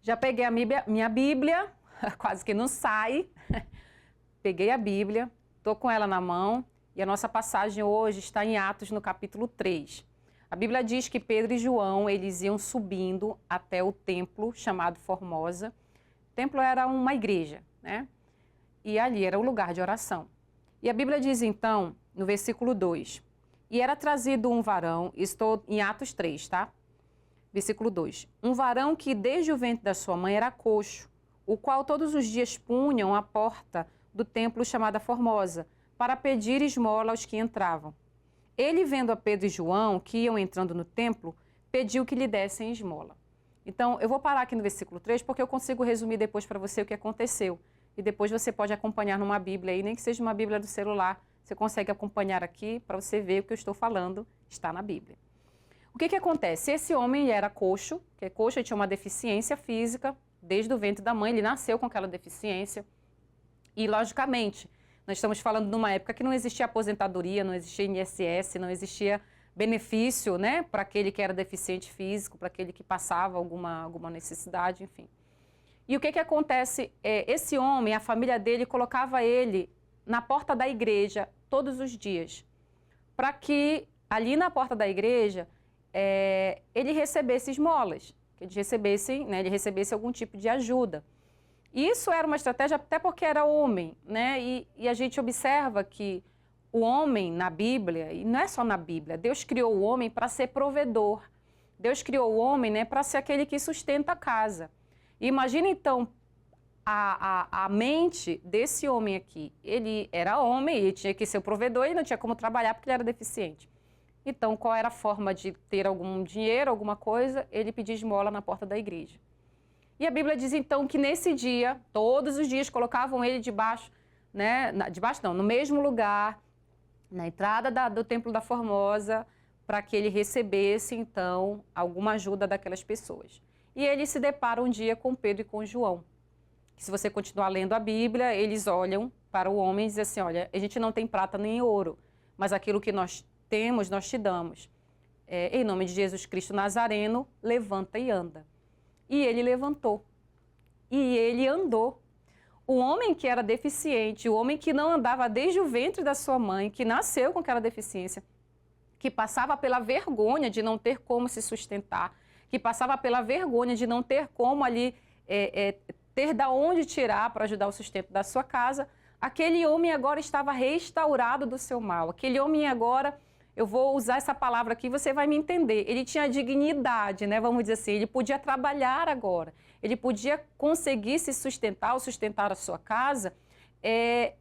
Já peguei a minha Bíblia, quase que não sai. Peguei a Bíblia, estou com ela na mão e a nossa passagem hoje está em Atos, no capítulo 3. A Bíblia diz que Pedro e João, eles iam subindo até o templo chamado Formosa. O templo era uma igreja, né? E ali era o lugar de oração. E a Bíblia diz então, no versículo 2, e era trazido um varão, estou em Atos 3, tá? Versículo 2, um varão que desde o ventre da sua mãe era coxo, o qual todos os dias punham à porta do templo chamada Formosa, para pedir esmola aos que entravam. Ele, vendo a Pedro e João, que iam entrando no templo, pediu que lhe dessem esmola. Então, eu vou parar aqui no versículo 3, porque eu consigo resumir depois para você o que aconteceu. E depois você pode acompanhar numa Bíblia aí, nem que seja uma Bíblia do celular, você consegue acompanhar aqui para você ver o que eu estou falando, está na Bíblia. O que acontece? Esse homem era coxo, que coxo, ele tinha uma deficiência física, desde o ventre da mãe, ele nasceu com aquela deficiência. E, logicamente, nós estamos falando de uma época que não existia aposentadoria, não existia INSS, não existia benefício, né, para aquele que era deficiente físico, para aquele que passava alguma necessidade, enfim. E o que acontece? Esse homem, a família dele, colocava ele na porta da igreja todos os dias, para que ali na porta da igreja ele recebesse esmolas, que ele recebesse algum tipo de ajuda. E isso era uma estratégia até porque era homem, né? E a gente observa que o homem na Bíblia, e não é só na Bíblia, Deus criou o homem para ser provedor. Deus criou o homem, né, para ser aquele que sustenta a casa. E imagina então a mente desse homem aqui. Ele era homem, ele tinha que ser o provedor e não tinha como trabalhar porque ele era deficiente. Então, qual era a forma de ter algum dinheiro, alguma coisa? Ele pedia esmola na porta da igreja. E a Bíblia diz então que nesse dia, todos os dias colocavam ele debaixo, né, no mesmo lugar, na entrada do Templo da Formosa, para que ele recebesse então alguma ajuda daquelas pessoas. E ele se depara um dia com Pedro e com João. Que se você continuar lendo a Bíblia, eles olham para o homem e dizem assim, olha, a gente não tem prata nem ouro, mas aquilo que nós temos, nós te damos. Em nome de Jesus Cristo Nazareno, levanta e anda. E ele levantou. E ele andou. O homem que era deficiente, o homem que não andava desde o ventre da sua mãe, que nasceu com aquela deficiência, que passava pela vergonha de não ter como se sustentar, que passava pela vergonha de não ter como ali ter da onde tirar para ajudar o sustento da sua casa, aquele homem agora estava restaurado do seu mal. Aquele homem agora, eu vou usar essa palavra aqui, você vai me entender, ele tinha dignidade, né, vamos dizer assim, ele podia trabalhar agora, ele podia conseguir se sustentar ou sustentar a sua casa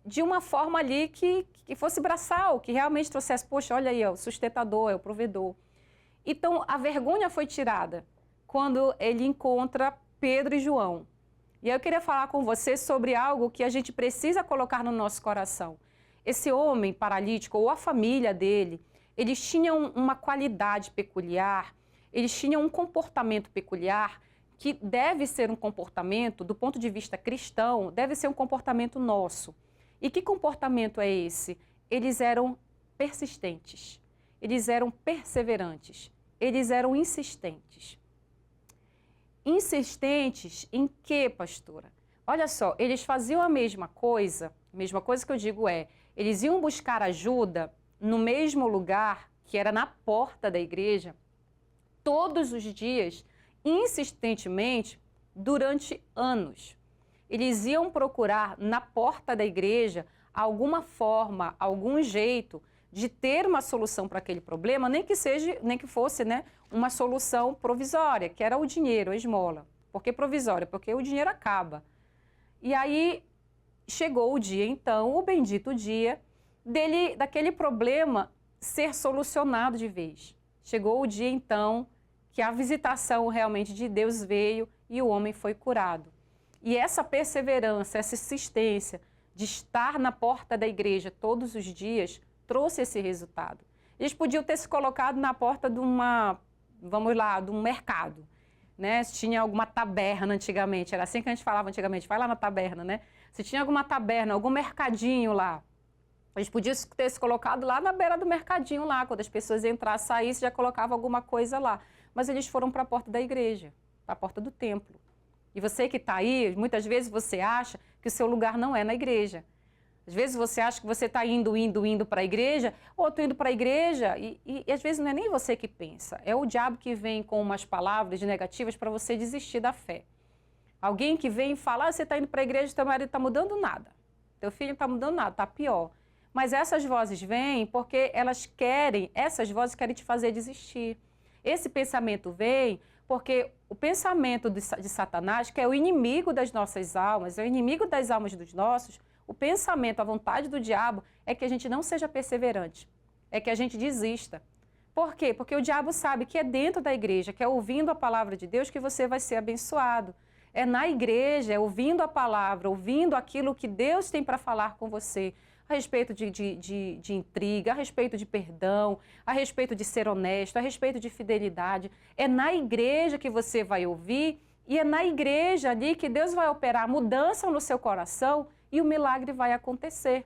de uma forma ali que fosse braçal, que realmente trouxesse, poxa, olha aí, ó, o sustentador, é o provedor. Então, a vergonha foi tirada quando ele encontra Pedro e João. E aí eu queria falar com você sobre algo que a gente precisa colocar no nosso coração. Esse homem paralítico, ou a família dele, eles tinham uma qualidade peculiar, eles tinham um comportamento peculiar, que deve ser um comportamento, do ponto de vista cristão, deve ser um comportamento nosso. E que comportamento é esse? Eles eram persistentes, eles eram perseverantes, eles eram insistentes. Insistentes em quê, pastora? Olha só, eles faziam a mesma coisa que eu digo eles iam buscar ajuda no mesmo lugar, que era na porta da igreja, todos os dias, insistentemente, durante anos. Eles iam procurar na porta da igreja alguma forma, algum jeito de ter uma solução para aquele problema, nem que fosse, né, uma solução provisória, que era o dinheiro, a esmola. Por que provisória? Porque o dinheiro acaba. E aí chegou o dia, então, o bendito dia daquele problema ser solucionado de vez. Chegou o dia, então, que a visitação realmente de Deus veio e o homem foi curado. E essa perseverança, essa insistência de estar na porta da igreja todos os dias, trouxe esse resultado. Eles podiam ter se colocado na porta de de um mercado, né? Se tinha alguma taberna antigamente, era assim que a gente falava antigamente, vai lá na taberna, né? Se tinha alguma taberna, algum mercadinho lá, eles podiam ter se colocado lá na beira do mercadinho lá, quando as pessoas entrassem, saíssem, já colocava alguma coisa lá. Mas eles foram para a porta da igreja, para a porta do templo. E você que está aí, muitas vezes você acha que o seu lugar não é na igreja. Às vezes você acha que você está indo para a igreja, ou estou indo para a igreja, e às vezes não é nem você que pensa. É o diabo que vem com umas palavras negativas para você desistir da fé. Alguém que vem falar, você está indo para a igreja, teu marido está mudando nada. Teu filho não está mudando nada, está pior. Mas essas vozes vêm porque essas vozes querem te fazer desistir. Esse pensamento vem porque o pensamento de Satanás, que é o inimigo das nossas almas, é o inimigo das almas dos nossos, o pensamento, a vontade do diabo é que a gente não seja perseverante, é que a gente desista. Por quê? Porque o diabo sabe que é dentro da igreja, que é ouvindo a palavra de Deus que você vai ser abençoado. É na igreja, é ouvindo a palavra, ouvindo aquilo que Deus tem para falar com você, a respeito de intriga, a respeito de perdão, a respeito de ser honesto, a respeito de fidelidade. É na igreja que você vai ouvir e é na igreja ali que Deus vai operar a mudança no seu coração e o milagre vai acontecer.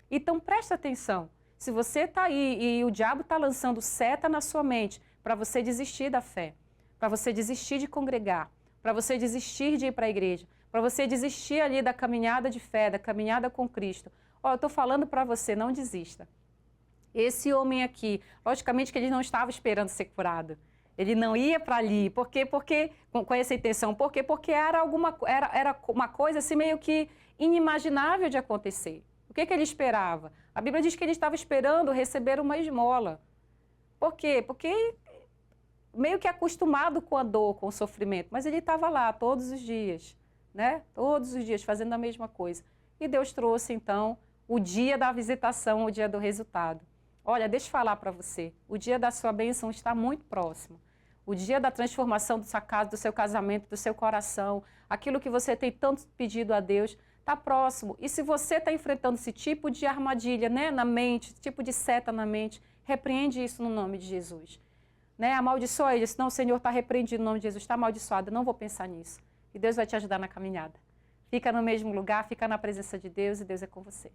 Então presta atenção, se você está aí e o diabo está lançando seta na sua mente para você desistir da fé, para você desistir de congregar, para você desistir de ir para a igreja, para você desistir ali da caminhada de fé, da caminhada com Cristo, eu estou falando para você, não desista. Esse homem aqui, logicamente que ele não estava esperando ser curado. Ele não ia para ali, porque com essa intenção. Por quê? Porque era uma coisa assim meio que inimaginável de acontecer. O que ele esperava? A Bíblia diz que ele estava esperando receber uma esmola. Por quê? Porque meio que acostumado com a dor, com o sofrimento, mas ele estava lá todos os dias, né? Todos os dias fazendo a mesma coisa. E Deus trouxe então o dia da visitação, o dia do resultado. Olha, deixa eu falar para você, o dia da sua bênção está muito próximo. O dia da transformação do seu caso, do seu casamento, do seu coração, aquilo que você tem tanto pedido a Deus, está próximo. E se você está enfrentando esse tipo de armadilha, né, na mente, esse tipo de seta na mente, repreende isso no nome de Jesus. Né, amaldiçoa ele, senão o Senhor está repreendido no nome de Jesus, está amaldiçoado, não vou pensar nisso. E Deus vai te ajudar na caminhada. Fica no mesmo lugar, fica na presença de Deus e Deus é com você.